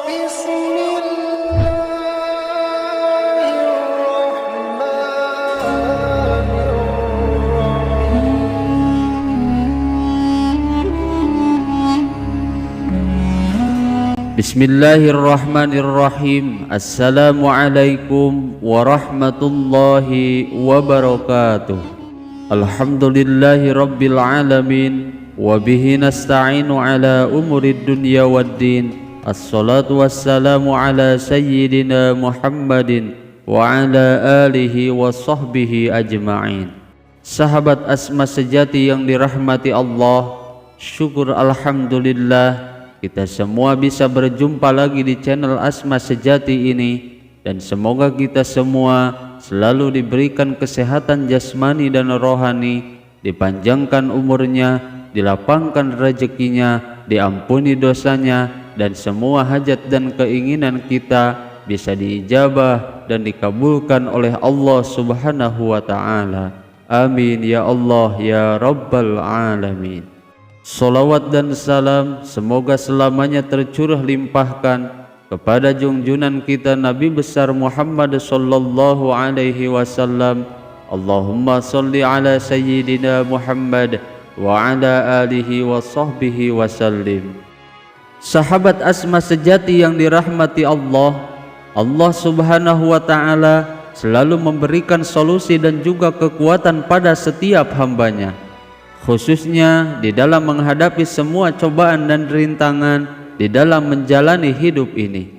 Bismillahirrahmanirrahim. Assalamualaikum warahmatullahi wabarakatuh. Alhamdulillahi rabbil alamin. Wabihi nasta'inu ala umurid dunya waddin. Assalatu wassalamu ala sayyidina Muhammadin wa ala alihi wa sahbihi ajma'in. Sahabat Asma sejati yang dirahmati Allah, syukur alhamdulillah kita semua bisa berjumpa lagi di channel Asma Sejati ini, dan semoga kita semua selalu diberikan kesehatan jasmani dan rohani, dipanjangkan umurnya, dilapangkan rezekinya, diampuni dosanya, dan semua hajat dan keinginan kita bisa diijabah dan dikabulkan oleh Allah Subhanahu wa ta'ala. Amin ya Allah ya Rabbal alamin. Salawat dan salam semoga selamanya tercurah limpahkan kepada junjungan kita Nabi besar Muhammad sallallahu alaihi wasallam. Allahumma salli ala sayyidina Muhammad wa ala alihi wa sahbihi wasallim. Sahabat Asma sejati yang dirahmati Allah, Allah Subhanahu wa ta'ala selalu memberikan solusi dan juga kekuatan pada setiap hambanya, khususnya di dalam menghadapi semua cobaan dan rintangan di dalam menjalani hidup ini.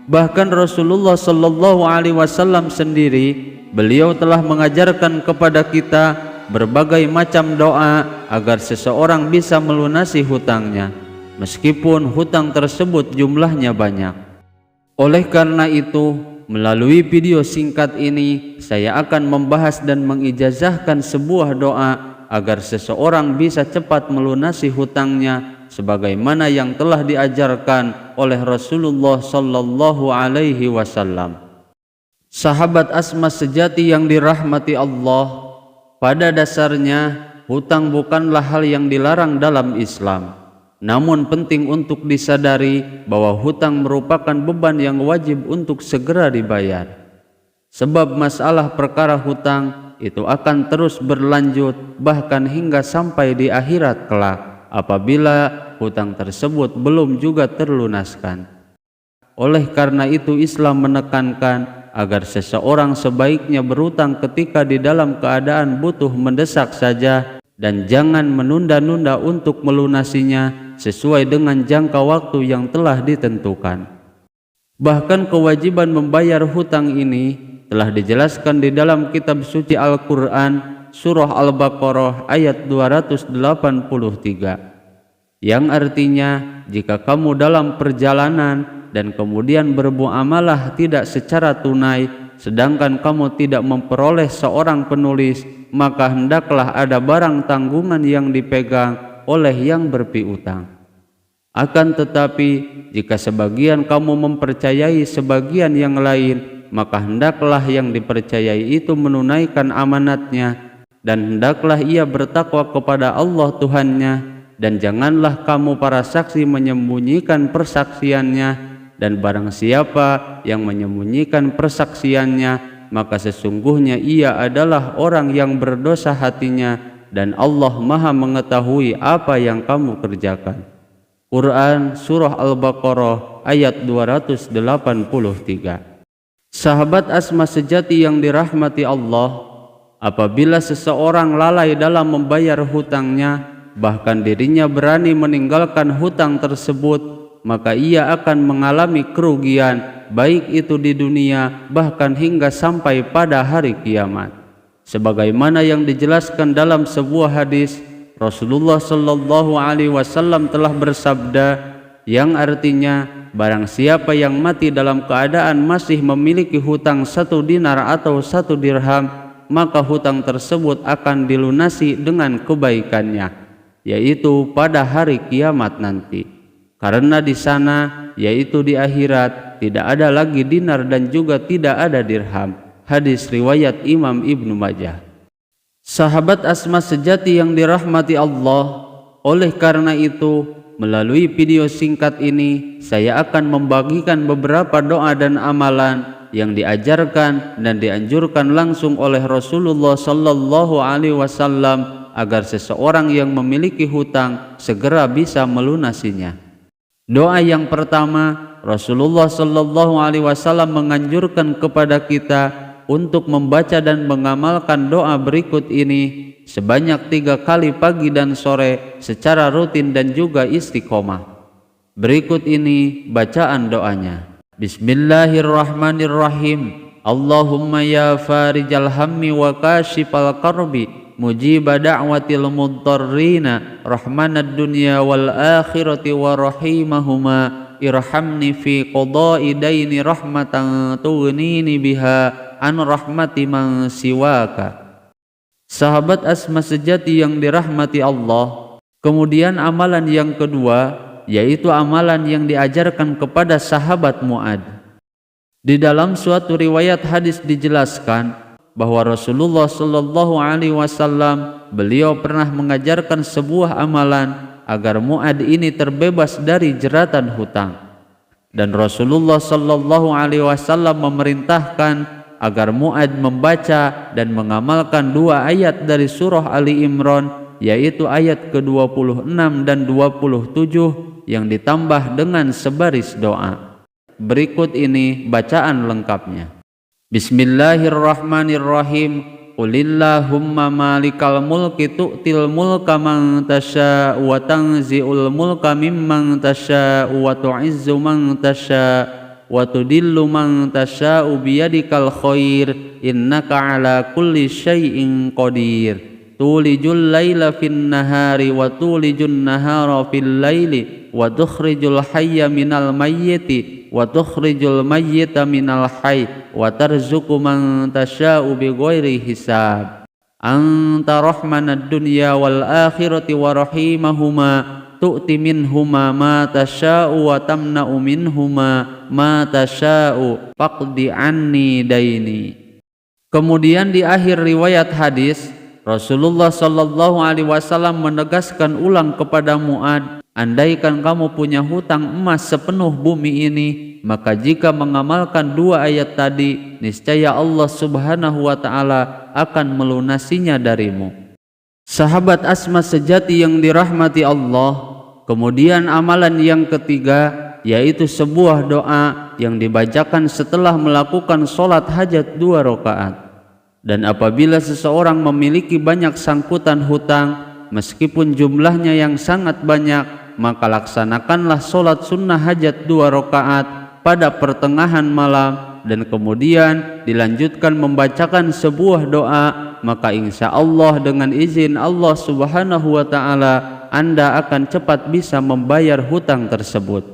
Bahkan Rasulullah sallallahu alaihi wasallam sendiri, beliau telah mengajarkan kepada kita berbagai macam doa agar seseorang bisa melunasi hutangnya, meskipun hutang tersebut jumlahnya banyak. Oleh karena itu, melalui video singkat ini saya akan membahas dan mengijazahkan sebuah doa agar seseorang bisa cepat melunasi hutangnya sebagaimana yang telah diajarkan oleh Rasulullah sallallahu alaihi wasallam. Sahabat Asma sejati yang dirahmati Allah, pada dasarnya hutang bukanlah hal yang dilarang dalam Islam. Namun penting untuk disadari bahwa hutang merupakan beban yang wajib untuk segera dibayar. Sebab masalah perkara hutang itu akan terus berlanjut bahkan hingga sampai di akhirat kelak apabila hutang tersebut belum juga terlunaskan. Oleh karena itu Islam menekankan agar seseorang sebaiknya berhutang ketika di dalam keadaan butuh mendesak saja, dan jangan menunda-nunda untuk melunasinya sesuai dengan jangka waktu yang telah ditentukan. Bahkan kewajiban membayar hutang ini telah dijelaskan di dalam kitab suci Al-Quran surah Al-Baqarah ayat 283, yang artinya jika kamu dalam perjalanan dan kemudian bermuamalah tidak secara tunai sedangkan kamu tidak memperoleh seorang penulis, maka hendaklah ada barang tanggungan yang dipegang oleh yang berpiutang. Akan tetapi jika sebagian kamu mempercayai sebagian yang lain, maka hendaklah yang dipercayai itu menunaikan amanatnya, dan hendaklah ia bertakwa kepada Allah Tuhannya, dan janganlah kamu para saksi menyembunyikan persaksiannya, dan barang siapa yang menyembunyikan persaksiannya, maka sesungguhnya ia adalah orang yang berdosa hatinya, dan Allah Maha mengetahui apa yang kamu kerjakan. Quran surah Al-Baqarah ayat 283. Sahabat Asma sejati yang dirahmati Allah, apabila seseorang lalai dalam membayar hutangnya, bahkan dirinya berani meninggalkan hutang tersebut, maka ia akan mengalami kerugian, baik itu di dunia bahkan hingga sampai pada hari kiamat. Sebagaimana yang dijelaskan dalam sebuah hadis, Rasulullah sallallahu alaihi wasallam telah bersabda, yang artinya barang siapa yang mati dalam keadaan masih memiliki hutang 1 dinar atau 1 dirham, maka hutang tersebut akan dilunasi dengan kebaikannya, yaitu pada hari kiamat nanti. Karena di sana, yaitu di akhirat, tidak ada lagi dinar dan juga tidak ada dirham. Hadis riwayat Imam Ibnu Majah. Sahabat Asma sejati yang dirahmati Allah, oleh karena itu melalui video singkat ini saya akan membagikan beberapa doa dan amalan yang diajarkan dan dianjurkan langsung oleh Rasulullah sallallahu alaihi wasallam agar seseorang yang memiliki hutang segera bisa melunasinya. Doa yang pertama, Rasulullah sallallahu alaihi wasallam menganjurkan kepada kita untuk membaca dan mengamalkan doa berikut ini sebanyak 3 kali pagi dan sore secara rutin dan juga istiqomah. Berikut ini bacaan doanya. Bismillahirrahmanirrahim. Allahumma ya farijal hammi wa kashifal karbi mujiba da'watil muddarrina rahmanad dunya wal akhirati wa rahimahuma irhamni fi qada'i daini rahmatan tughnini biha an rahmati man siwaka. Sahabat Asma sejati yang dirahmati Allah, kemudian amalan yang kedua yaitu amalan yang diajarkan kepada sahabat Mu'ad. Di dalam suatu riwayat hadis dijelaskan bahwa Rasulullah sallallahu alaihi wasallam beliau pernah mengajarkan sebuah amalan agar Mu'ad ini terbebas dari jeratan hutang. Dan Rasulullah sallallahu alaihi wasallam memerintahkan agar Mu'ad membaca dan mengamalkan 2 ayat dari surah Ali Imran, yaitu ayat ke-26 dan 27 yang ditambah dengan sebaris doa. Berikut ini bacaan lengkapnya. Bismillahirrahmanirrahim. Qulillahumma malikal mulki tu'til mulka man tasha wa tanzi'ul mulka mimman tasha wa tu'izzu man tasha wa tudillu man tasha'u biyadikal khair innaka ala kulli syai'in qadir tulijul laila fin nahari wa tulijun nahara fil laili wa tukhrijul hayya minal mayyiti wa tukhrijul mayyita minal hayy wa tarzuqu man tasha'u bighairi hisab anta rahmanad dunya wal akhirati wa rahimahuma tu'ti minhuma ma tasha'u wa tamna'u minhuma ma tasha'u faqdi anni daini. Kemudian di akhir riwayat hadis, Rasulullah sallallahu alaihi wasallam menegaskan ulang kepada Mu'ad, andaikan kamu punya hutang emas sepenuh bumi ini, maka jika mengamalkan 2 ayat tadi, niscaya Allah subhanahu wa ta'ala akan melunasinya darimu. Sahabat Asma sejati yang dirahmati Allah, kemudian amalan yang ketiga yaitu sebuah doa yang dibacakan setelah melakukan sholat hajat 2 rakaat. Dan apabila seseorang memiliki banyak sangkutan hutang, meskipun jumlahnya yang sangat banyak, maka laksanakanlah sholat sunnah hajat 2 rakaat pada pertengahan malam dan kemudian dilanjutkan membacakan sebuah doa, maka insya Allah dengan izin Allah subhanahu wa ta'ala Anda akan cepat bisa membayar hutang tersebut.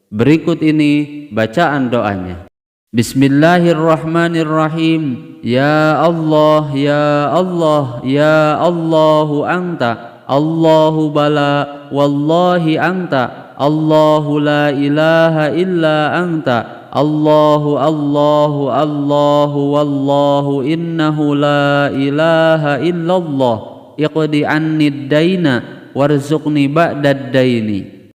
Berikut ini bacaan doanya. Bismillahirrahmanirrahim. Ya Allah, ya Allah, ya Allahu anta, Allahu bala, wallahi anta, Allahu la ilaha illa anta, Allahu Allahu Allahu wallahu innahu la ilaha illallah, iqdi anni daina warzuqni ba'dad daini.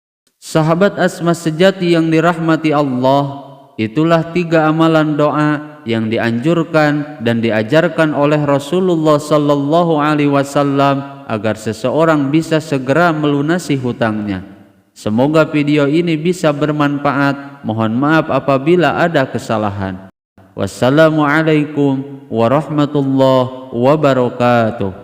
Sahabat Asma sejati yang dirahmati Allah, itulah 3 amalan doa yang dianjurkan dan diajarkan oleh Rasulullah sallallahu alaihi wasallam agar seseorang bisa segera melunasi hutangnya. Semoga video ini bisa bermanfaat. Mohon maaf apabila ada kesalahan. Wassalamualaikum warahmatullahi wabarakatuh.